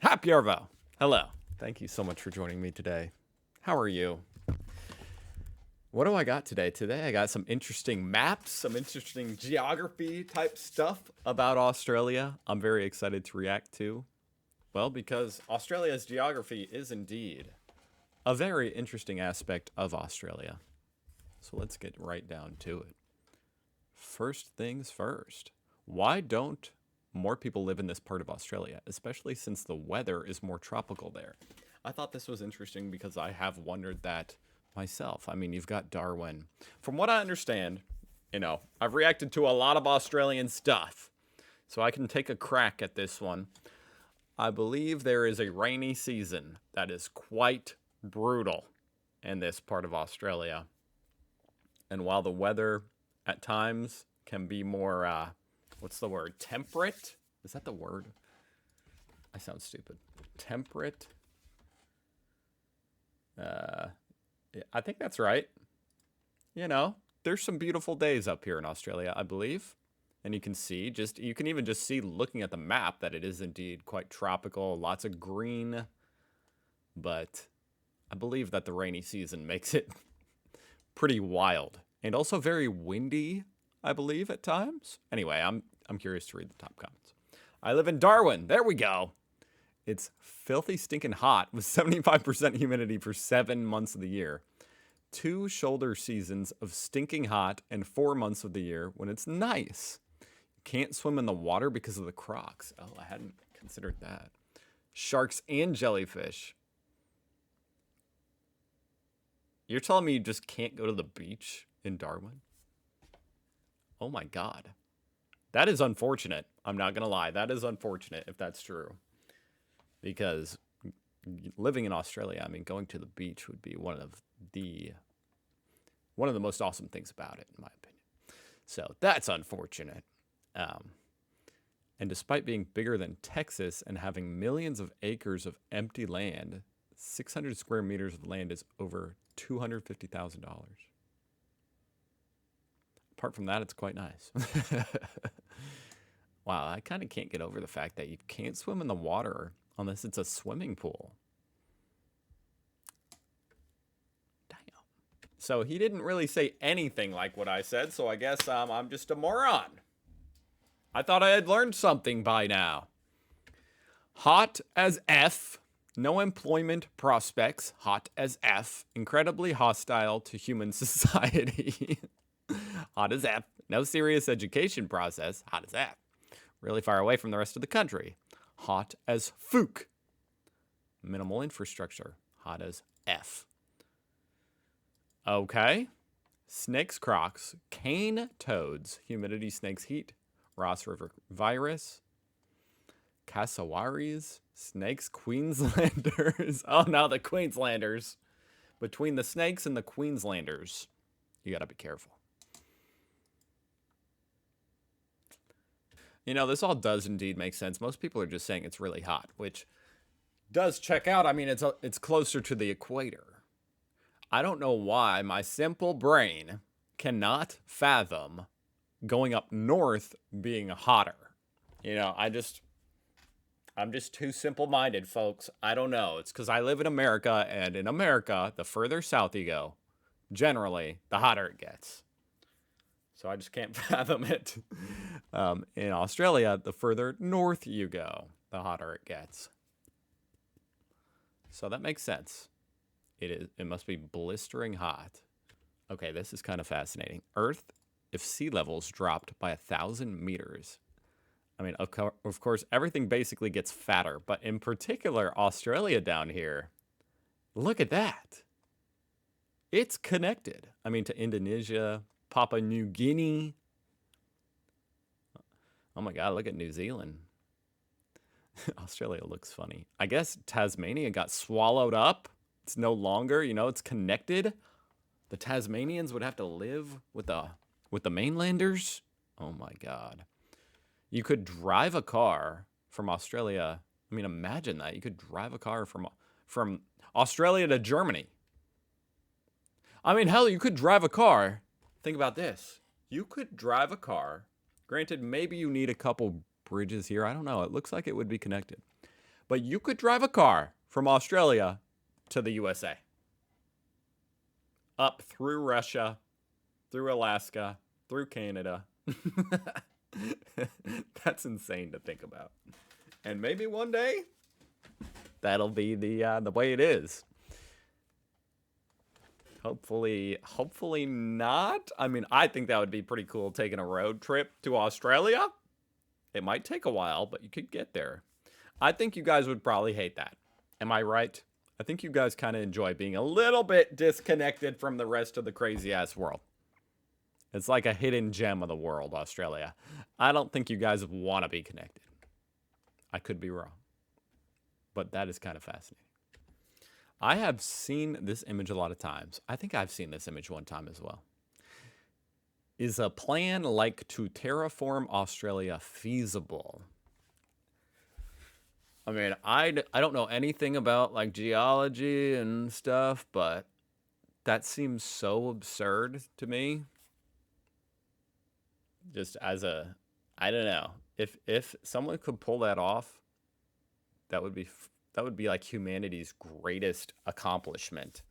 Happy Arvo. Hello. Thank you so much for joining me today. How are you? What do I got today? Today I got some interesting maps, some interesting geography type stuff about Australia. I'm very excited to react to. Well, because Australia's geography is indeed a very interesting aspect of Australia. So let's get right down to it. First things first. Why don't more people live in this part of Australia, especially since the weather is more tropical there? I thought this was interesting because I have wondered that myself. I mean, you've got Darwin. From what I understand, I've reacted to a lot of Australian stuff, so I can take a crack at this one. I believe there is a rainy season that is quite brutal in this part of Australia. And while the weather at times can be more, what's the word? Temperate? Is that the word? I sound stupid. Temperate. I think that's right. There's some beautiful days up here in Australia, I believe. And you can even just see looking at the map that it is indeed quite tropical, lots of green. But I believe that the rainy season makes it pretty wild and also very windy, I believe, at times. Anyway, I'm curious to read the top comments. I live in Darwin. There we go. It's filthy stinking hot with 75% humidity for 7 months of the year. 2 shoulder seasons of stinking hot and 4 months of the year when it's nice. You can't swim in the water because of the crocs. Oh, I hadn't considered that. Sharks and jellyfish. You're telling me you just can't go to the beach in Darwin? Oh my God. That is unfortunate. I'm not going to lie. That is unfortunate if that's true. Because living in Australia, I mean, going to the beach would be one of the most awesome things about it, in my opinion. So that's unfortunate. And despite being bigger than Texas and having millions of acres of empty land, 600 square meters of land is over $250,000. Apart from that, it's quite nice. Wow, I kind of can't get over the fact that you can't swim in the water unless it's a swimming pool. Damn. So he didn't really say anything like what I said, so I guess I'm just a moron. I thought I had learned something by now. Hot as F. No employment prospects. Hot as F. Incredibly hostile to human society. Hot as F. No serious education process. Hot as F. Really far away from the rest of the country. Hot as Fook. Minimal infrastructure. Hot as F. Okay. Snakes, crocs, cane toads, humidity, snakes, heat, Ross River virus, cassowaries, snakes, Queenslanders. Oh no, the Queenslanders. Between the snakes and the Queenslanders, you gotta be careful. This all does indeed make sense. Most people are just saying it's really hot, which does check out. I mean, it's closer to the equator. I don't know why my simple brain cannot fathom going up north being hotter. I'm just too simple-minded, folks. I don't know. It's because I live in America, and in America, the further south you go, generally, the hotter it gets. So I just can't fathom it. In Australia, the further north you go, the hotter it gets. So that makes sense. It must be blistering hot. Okay, this is kind of fascinating. Earth, if sea levels dropped by 1,000 meters. I mean, of course, everything basically gets fatter, but in particular, Australia down here, look at that. It's connected. I mean, to Indonesia, Papua New Guinea. Oh my God, look at New Zealand. Australia looks funny. I guess Tasmania got swallowed up. It's no longer, it's connected. The Tasmanians would have to live with the mainlanders. Oh my God. You could drive a car from Australia. I mean, imagine that. You could drive a car from Australia to Germany. I mean, hell, you could drive a car. Think about this. You could drive a car. Granted, maybe you need a couple bridges here. I don't know. It looks like it would be connected. But you could drive a car from Australia to the USA. Up through Russia, through Alaska, through Canada. That's insane to think about. And maybe one day that'll be the way it is. Hopefully not. I mean, I think that would be pretty cool, taking a road trip to Australia. It might take a while, but you could get there. I think you guys would probably hate that. Am I right? I think you guys kind of enjoy being a little bit disconnected from the rest of the crazy-ass world. It's like a hidden gem of the world, Australia. I don't think you guys want to be connected. I could be wrong. But that is kind of fascinating. I have seen this image a lot of times. I think I've seen this image one time as well. Is a plan like to terraform Australia feasible? I mean, I don't know anything about like geology and stuff, but that seems so absurd to me. Just as a, I don't know. If someone could pull that off, that would be like humanity's greatest accomplishment.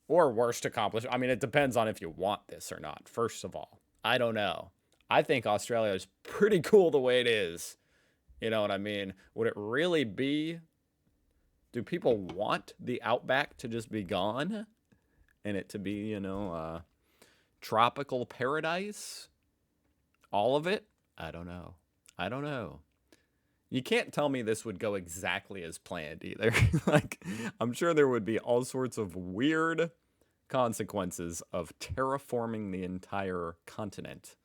Or worst accomplishment. I mean, it depends on if you want this or not, first of all. I don't know. I think Australia is pretty cool the way it is. You know what I mean? Would it really be? Do people want the Outback to just be gone? And it to be, you know, tropical paradise? All of it? I don't know. I don't know. You can't tell me this would go exactly as planned either. Like, I'm sure there would be all sorts of weird consequences of terraforming the entire continent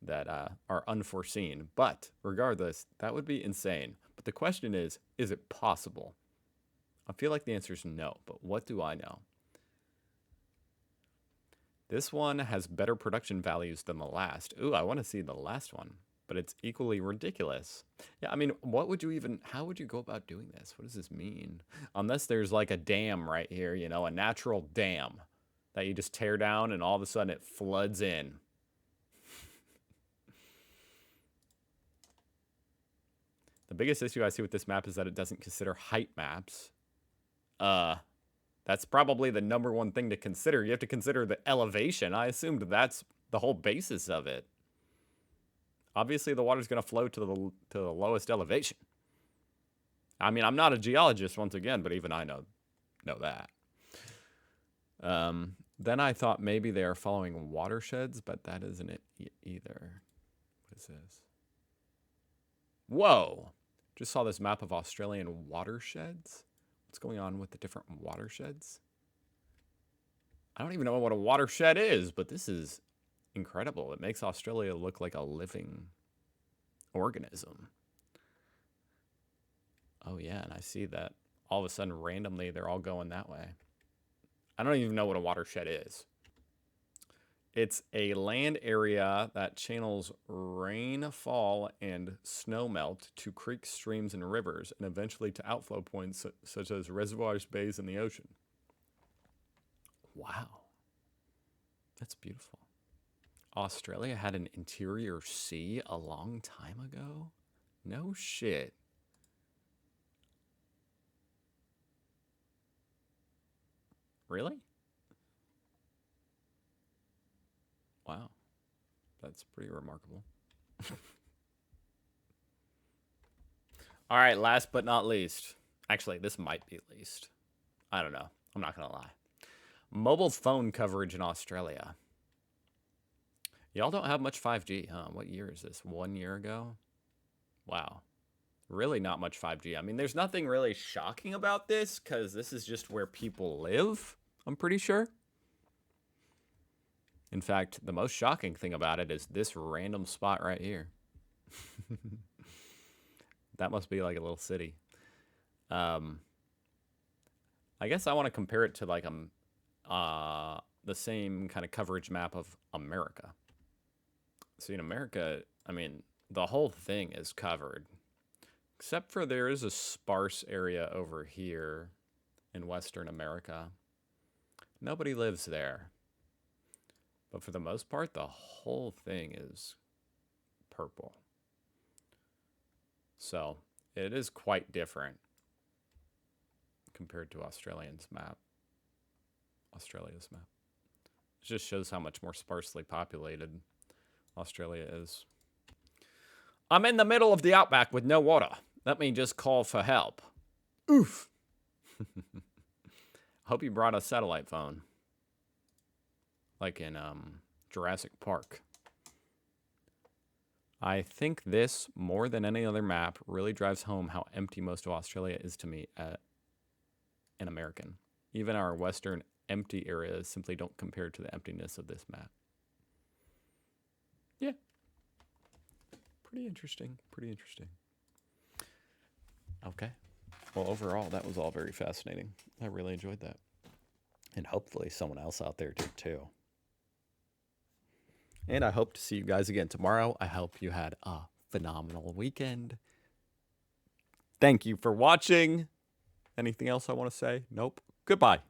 that are unforeseen. But regardless, that would be insane. But the question is it possible? I feel like the answer is no, but what do I know? This one has better production values than the last. Ooh, I want to see the last one, but it's equally ridiculous. Yeah, I mean, how would you go about doing this? What does this mean? Unless there's like a dam right here, you know, a natural dam that you just tear down and all of a sudden it floods in. The biggest issue I see with this map is that it doesn't consider height maps. That's probably the number one thing to consider. You have to consider the elevation. I assumed that's the whole basis of it. Obviously, the water's going to flow to the lowest elevation. I mean, I'm not a geologist once again, but even I know that. Then I thought maybe they are following watersheds, but that isn't it either. What is this? Whoa! Just saw this map of Australian watersheds. What's going on with the different watersheds? I don't even know what a watershed is, but this is incredible. It makes Australia look like a living organism. Oh yeah, and I see that all of a sudden randomly they're all going that way. I don't even know what a watershed is. It's a land area that channels rainfall and snowmelt to creeks, streams, and rivers, and eventually to outflow points such as reservoirs, bays, and the ocean. Wow. That's beautiful. Australia had an interior sea a long time ago? No shit. Really? Wow. That's pretty remarkable. All right, last but not least. Actually, this might be least. I don't know. I'm not going to lie. Mobile phone coverage in Australia. Y'all don't have much 5G, huh? What year is this? 1 year ago? Wow. Really not much 5G. I mean, there's nothing really shocking about this because this is just where people live, I'm pretty sure. In fact, the most shocking thing about it is this random spot right here. That must be like a little city. I guess I want to compare it to like the same kind of coverage map of America. See, in America, I mean, the whole thing is covered. Except for there is a sparse area over here in Western America. Nobody lives there. But for the most part, the whole thing is purple. So It is quite different compared to Australia's map. It just shows how much more sparsely populated Australia is. I'm in the middle of the outback with no water. Let me just call for help. Oof. Hope you brought a satellite phone. Like in Jurassic Park. I think this, more than any other map, really drives home how empty most of Australia is to me as an American. Even our western empty areas simply don't compare to the emptiness of this map. Yeah. Pretty interesting. Okay. Well, overall, that was all very fascinating. I really enjoyed that. And hopefully someone else out there did too. And I hope to see you guys again tomorrow. I hope you had a phenomenal weekend. Thank you for watching. Anything else I want to say? Nope. Goodbye.